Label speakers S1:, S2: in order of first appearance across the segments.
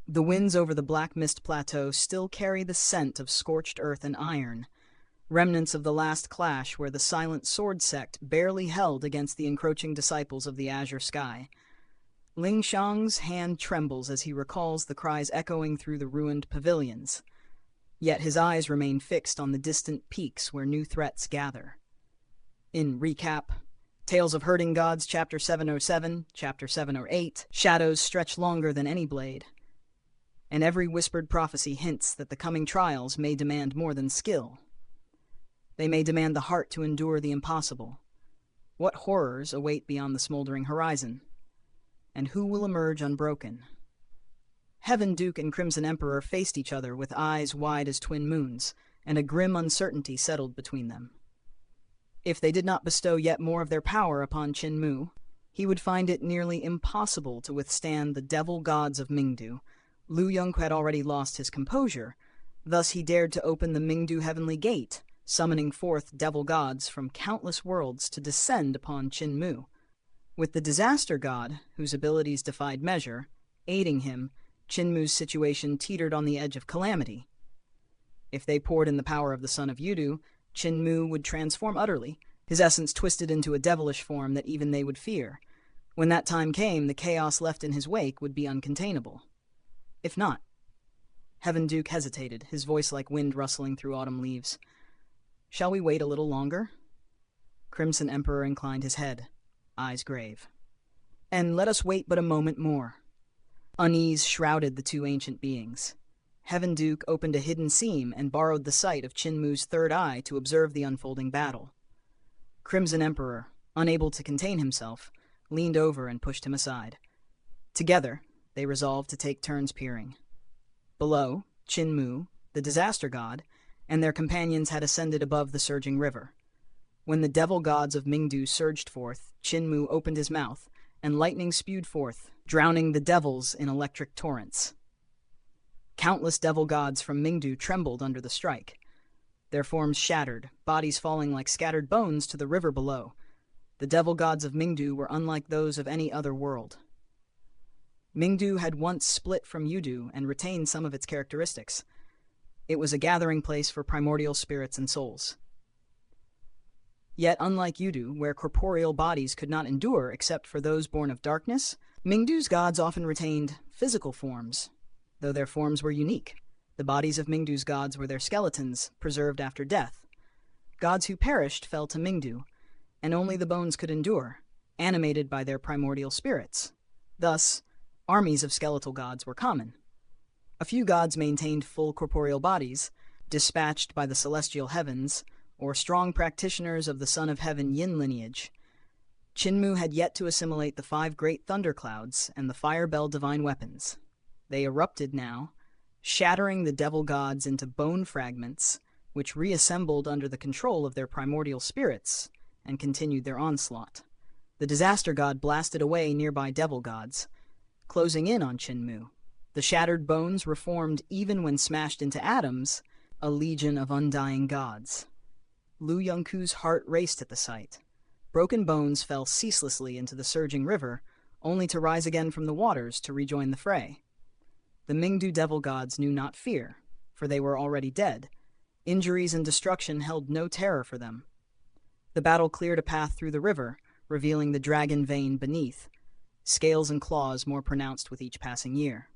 S1: The winds over the Black Mist Plateau still carry the scent of scorched earth and iron, remnants of the last clash where the Silent Sword Sect barely held against the encroaching disciples of the Azure Sky. Ling Xiang's hand trembles as he recalls the cries echoing through the ruined pavilions, yet his eyes remain fixed on the distant peaks where new threats gather. In recap, Tales of Herding Gods, Chapter 707, Chapter 708, shadows stretch longer than any blade, and every whispered prophecy hints that the coming trials may demand more than skill. They may demand the heart to endure the impossible. What horrors await beyond the smoldering horizon? And who will emerge unbroken? Heaven Duke and Crimson Emperor faced each other with eyes wide as twin moons, and a grim uncertainty settled between them. If they did not bestow yet more of their power upon Qin Mu, he would find it nearly impossible to withstand the devil gods of Mingdu. Lu Yongku had already lost his composure, thus he dared to open the Mingdu heavenly gate, summoning forth devil gods from countless worlds to descend upon Qin Mu. With the disaster god, whose abilities defied measure, aiding him, Qin Mu's situation teetered on the edge of calamity. If they poured in the power of the son of Yudu, Qin Mu would transform utterly, his essence twisted into a devilish form that even they would fear. When that time came, the chaos left in his wake would be uncontainable. If not. Heaven Duke hesitated, his voice like wind rustling through autumn leaves. Shall we wait a little longer? Crimson Emperor inclined his head, eyes grave. And let us wait but a moment more. Unease shrouded the two ancient beings. Heaven Duke opened a hidden seam and borrowed the sight of Qin Mu's third eye to observe the unfolding battle. Crimson Emperor, unable to contain himself, leaned over and pushed him aside. Together, they resolved to take turns peering. Below, Qin Mu, the disaster god, and their companions had ascended above the surging river. When the devil gods of Mingdu surged forth, Qin Mu opened his mouth, and lightning spewed forth, drowning the devils in electric torrents. Countless devil gods from Mingdu trembled under the strike. Their forms shattered, bodies falling like scattered bones to the river below. The devil gods of Mingdu were unlike those of any other world. Mingdu had once split from Yudu and retained some of its characteristics. It was a gathering place for primordial spirits and souls. Yet, unlike Yudu, where corporeal bodies could not endure except for those born of darkness, Mingdu's gods often retained physical forms, though their forms were unique. The bodies of Mingdu's gods were their skeletons, preserved after death. Gods who perished fell to Mingdu, and only the bones could endure, animated by their primordial spirits. Thus, armies of skeletal gods were common. A few gods maintained full corporeal bodies, dispatched by the celestial heavens, or strong practitioners of the Son of Heaven Yin lineage. Qin Mu had yet to assimilate the 5 great thunderclouds and the fire bell divine weapons. They erupted now, shattering the devil gods into bone fragments, which reassembled under the control of their primordial spirits and continued their onslaught. The disaster god blasted away nearby devil gods, closing in on Qin Mu. The shattered bones reformed even when smashed into atoms, a legion of undying gods. Lu Yongku's heart raced at the sight. Broken bones fell ceaselessly into the surging river, only to rise again from the waters to rejoin the fray. The Mingdu devil gods knew not fear, for they were already dead. Injuries and destruction held no terror for them. The battle cleared a path through the river, revealing the dragon vein beneath, scales and claws more pronounced with each passing year.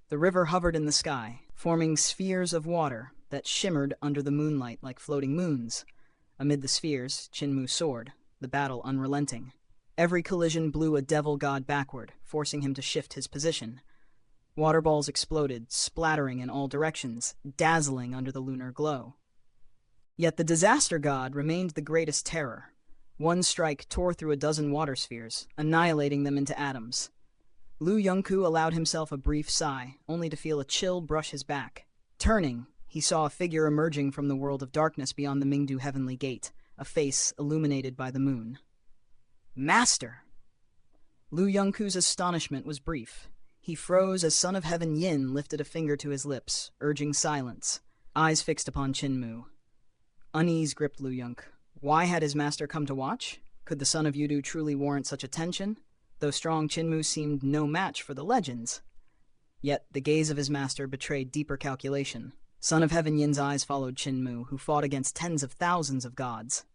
S1: The river hovered in the sky, forming spheres of water that shimmered under the moonlight like floating moons. Amid the spheres, Qin Mu soared, the battle unrelenting. Every collision blew a devil god backward, forcing him to shift his position. Water balls exploded, splattering in all directions, dazzling under the lunar glow. Yet the disaster god remained the greatest terror. One strike tore through a dozen water spheres, annihilating them into atoms. Lu Yongku allowed himself a brief sigh, only to feel a chill brush his back. Turning, he saw a figure emerging from the world of darkness beyond the Mingdu heavenly gate, a face illuminated by the moon. Master! Lu Yongku's astonishment was brief. He froze as Son of Heaven Yin lifted a finger to his lips, urging silence, eyes fixed upon Qin Mu. Unease gripped Lu Yongku. Why had his master come to watch? Could the son of Yudu truly warrant such attention? Though strong, Qin Mu seemed no match for the legends. Yet the gaze of his master betrayed deeper calculation. Son of Heaven Yin's eyes followed Qin, who fought against tens of thousands of gods.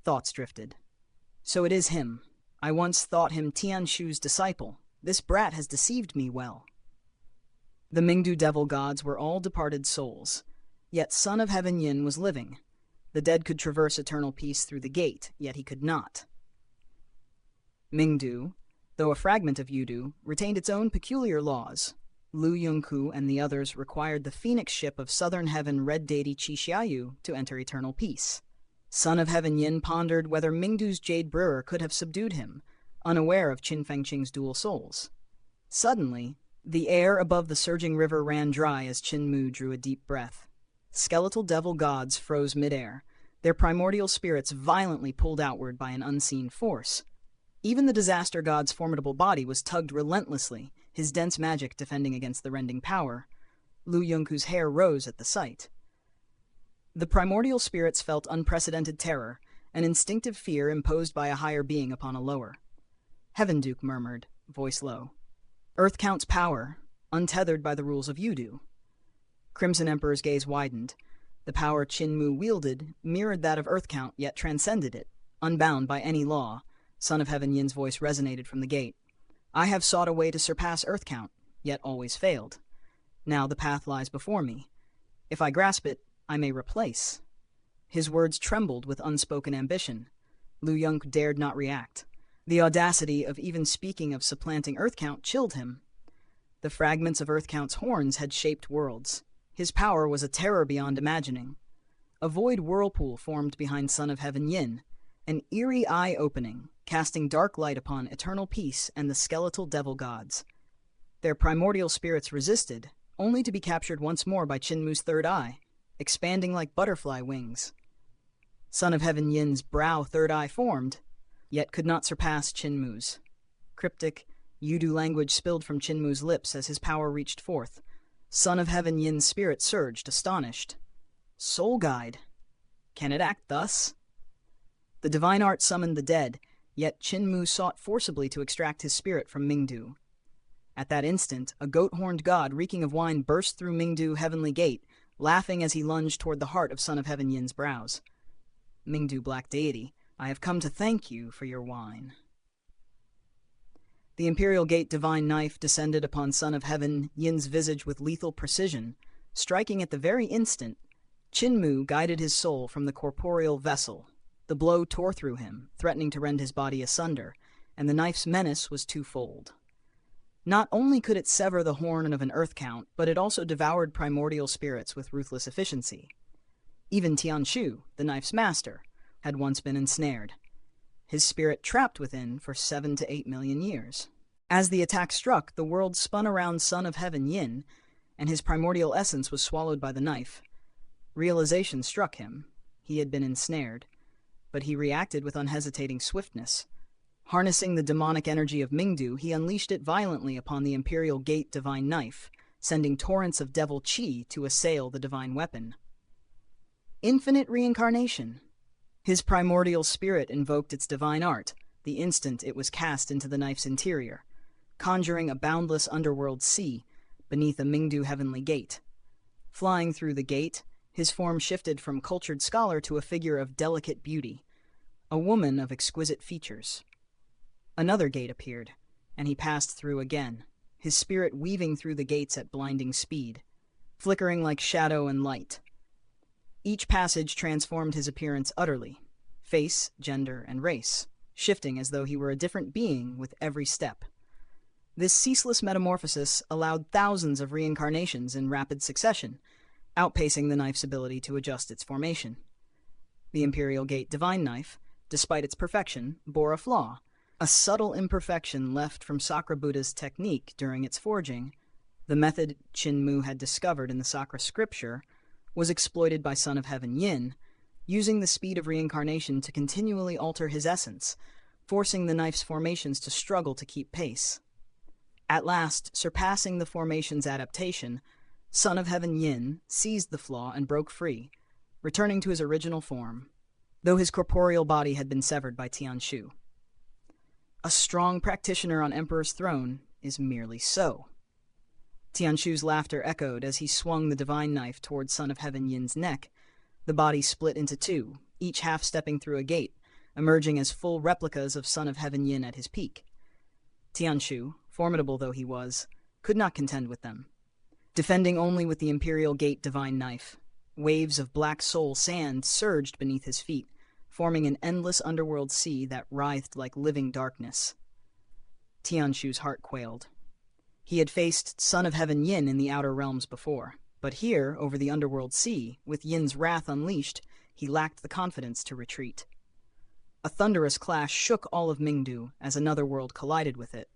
S1: Thoughts drifted. So it is him. I once thought him Tianshu's disciple. This brat has deceived me well. The Mingdu devil gods were all departed souls, yet Son of Heaven Yin was living. The dead could traverse eternal peace through the gate, yet he could not. Mingdu, though a fragment of Yudu, retained its own peculiar laws. Lu Yongku and the others required the phoenix ship of southern heaven red deity Qixiayu to enter eternal peace. Son of Heaven Yin pondered whether Mingdu's jade brewer could have subdued him, unaware of Qin Fengqing's dual souls. Suddenly, the air above the surging river ran dry as Qin drew a deep breath. Skeletal devil gods froze midair, their primordial spirits violently pulled outward by an unseen force. Even the disaster god's formidable body was tugged relentlessly, his dense magic defending against the rending power. Lu Yongku's hair rose at the sight. The primordial spirits felt unprecedented terror, an instinctive fear imposed by a higher being upon a lower. Heaven Duke murmured, voice low. Earth Count's power, untethered by the rules of Yudu. Crimson Emperor's gaze widened. The power Qin wielded mirrored that of Earth Count, yet transcended it, unbound by any law. Son of Heaven Yin's voice resonated from the gate. I have sought a way to surpass Earth Count, yet always failed. Now the path lies before me. If I grasp it, I may replace. His words trembled with unspoken ambition. Lu Yongku dared not react. The audacity of even speaking of supplanting Earth Count chilled him. The fragments of Earth Count's horns had shaped worlds. His power was a terror beyond imagining. A void whirlpool formed behind Son of Heaven Yin, an eerie eye-opening, casting dark light upon eternal peace and the skeletal devil gods. Their primordial spirits resisted, only to be captured once more by Qinmu's third eye, expanding like butterfly wings. Son of Heaven Yin's brow third eye formed, yet could not surpass Qinmu's. Cryptic, Yudu language spilled from Qinmu's lips as his power reached forth. Son of Heaven Yin's spirit surged, astonished. Soul Guide. Can it act thus? The divine art summoned the dead, yet Qin sought forcibly to extract his spirit from Mingdu. At that instant, a goat-horned god reeking of wine burst through Mingdu heavenly gate, laughing as he lunged toward the heart of Son of Heaven Yin's brows. Mingdu Black Deity, I have come to thank you for your wine. The Imperial Gate divine knife descended upon Son of Heaven Yin's visage with lethal precision, striking at the very instant. Qin guided his soul from the corporeal vessel. The blow tore through him, threatening to rend his body asunder, and the knife's menace was twofold. Not only could it sever the horn of an Earth Count, but it also devoured primordial spirits with ruthless efficiency. Even Tianshu, the knife's master, had once been ensnared, his spirit trapped within for 7 to 8 million years. As the attack struck, the world spun around Son of Heaven Yin, and his primordial essence was swallowed by the knife. Realization struck him. He had been ensnared, but he reacted with unhesitating swiftness. Harnessing the demonic energy of Mingdu, he unleashed it violently upon the Imperial Gate divine knife, sending torrents of devil qi to assail the divine weapon. Infinite reincarnation. His primordial spirit invoked its divine art, the instant it was cast into the knife's interior, conjuring a boundless underworld sea beneath a Mingdu heavenly gate. Flying through the gate, his form shifted from cultured scholar to a figure of delicate beauty, a woman of exquisite features. Another gate appeared, and he passed through again, his spirit weaving through the gates at blinding speed, flickering like shadow and light. Each passage transformed his appearance utterly, face, gender, and race, shifting as though he were a different being with every step. This ceaseless metamorphosis allowed thousands of reincarnations in rapid succession, outpacing the knife's ability to adjust its formation. The Imperial Gate divine knife, despite its perfection, bore a flaw, a subtle imperfection left from Sakra Buddha's technique during its forging. The method Qin had discovered in the Sakra scripture was exploited by Son of Heaven Yin, using the speed of reincarnation to continually alter his essence, forcing the knife's formations to struggle to keep pace. At last, surpassing the formation's adaptation, Son of Heaven Yin seized the flaw and broke free, returning to his original form, though his corporeal body had been severed by Tianshu. A strong practitioner on Emperor's throne is merely so. Tianshu's laughter echoed as he swung the divine knife toward Son of Heaven Yin's neck. The body split into two, each half stepping through a gate, emerging as full replicas of Son of Heaven Yin at his peak. Tianshu, formidable though he was, could not contend with them. Defending only with the Imperial Gate divine knife, waves of black soul sand surged beneath his feet, forming an endless underworld sea that writhed like living darkness. Tianshu's heart quailed. He had faced Son of Heaven Yin in the outer realms before, but here, over the underworld sea, with Yin's wrath unleashed, he lacked the confidence to retreat. A thunderous clash shook all of Mingdu as another world collided with it.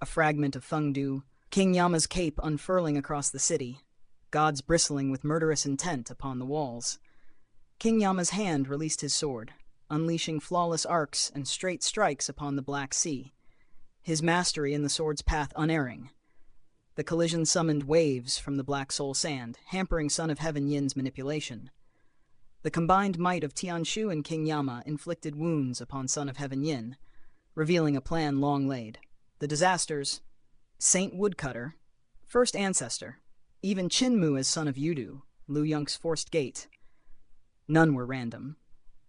S1: A fragment of Fengdu, King Yama's cape unfurling across the city, gods bristling with murderous intent upon the walls. King Yama's hand released his sword, unleashing flawless arcs and straight strikes upon the Black Sea, his mastery in the sword's path unerring. The collision summoned waves from the black soul sand, hampering Son of Heaven Yin's manipulation. The combined might of Tianshu and King Yama inflicted wounds upon Son of Heaven Yin, revealing a plan long laid. The disasters, Saint Woodcutter, First Ancestor, even Chinmu as son of Yudu, Liu Yong's forced gate. None were random.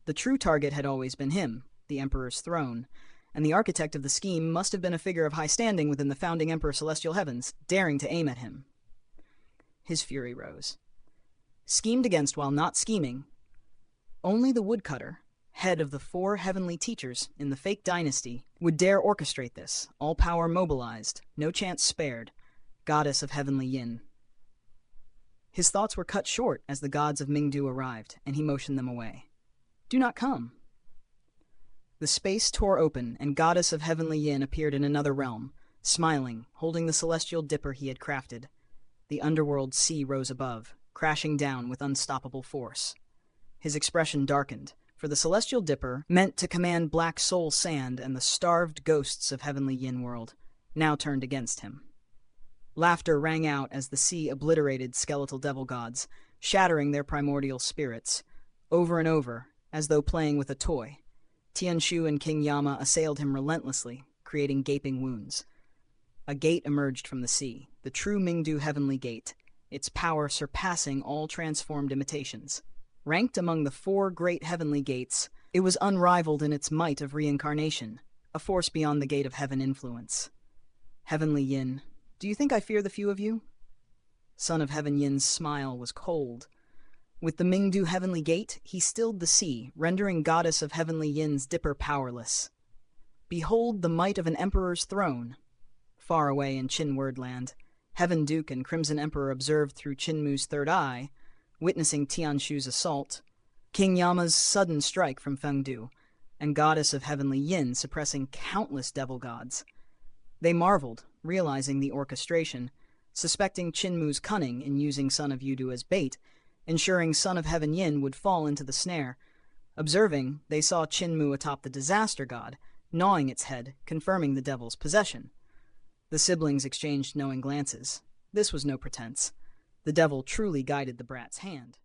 S1: The true target had always been him, the Emperor's throne, and the architect of the scheme must have been a figure of high standing within the founding Emperor Celestial Heavens, daring to aim at him. His fury rose. Schemed against while not scheming, only the Woodcutter, head of the 4 heavenly teachers in the fake dynasty, would dare orchestrate this, all power mobilized, no chance spared, goddess of heavenly yin. His thoughts were cut short as the gods of Mingdu arrived, and he motioned them away. "Do not come." The space tore open, and goddess of heavenly yin appeared in another realm, smiling, holding the celestial dipper he had crafted. The underworld sea rose above, crashing down with unstoppable force. His expression darkened, for the celestial dipper, meant to command black soul sand and the starved ghosts of heavenly yin world, now turned against him. Laughter rang out as the sea obliterated skeletal devil gods, shattering their primordial spirits. Over and over, as though playing with a toy, Tianshu and King Yama assailed him relentlessly, creating gaping wounds. A gate emerged from the sea, the true Mingdu Heavenly Gate, its power surpassing all transformed imitations. Ranked among the 4 great heavenly gates, it was unrivaled in its might of reincarnation, a force beyond the gate of heaven influence. Heavenly Yin, do you think I fear the few of you? Son of Heaven Yin's smile was cold. With the Mingdu Heavenly Gate, he stilled the sea, rendering goddess of heavenly Yin's dipper powerless. Behold the might of an emperor's throne. Far away in Qin Wordland, Heaven Duke and Crimson Emperor observed through Qinmu's third eye, witnessing Tianshu's assault, King Yama's sudden strike from Fengdu, and goddess of heavenly Yin suppressing countless devil gods. They marveled, realizing the orchestration, suspecting Qinmu's cunning in using Son of Yudu as bait, ensuring Son of Heaven Yin would fall into the snare. Observing, they saw Qinmu atop the disaster god, gnawing its head, confirming the devil's possession. The siblings exchanged knowing glances. This was no pretense. The devil truly guided the brat's hand.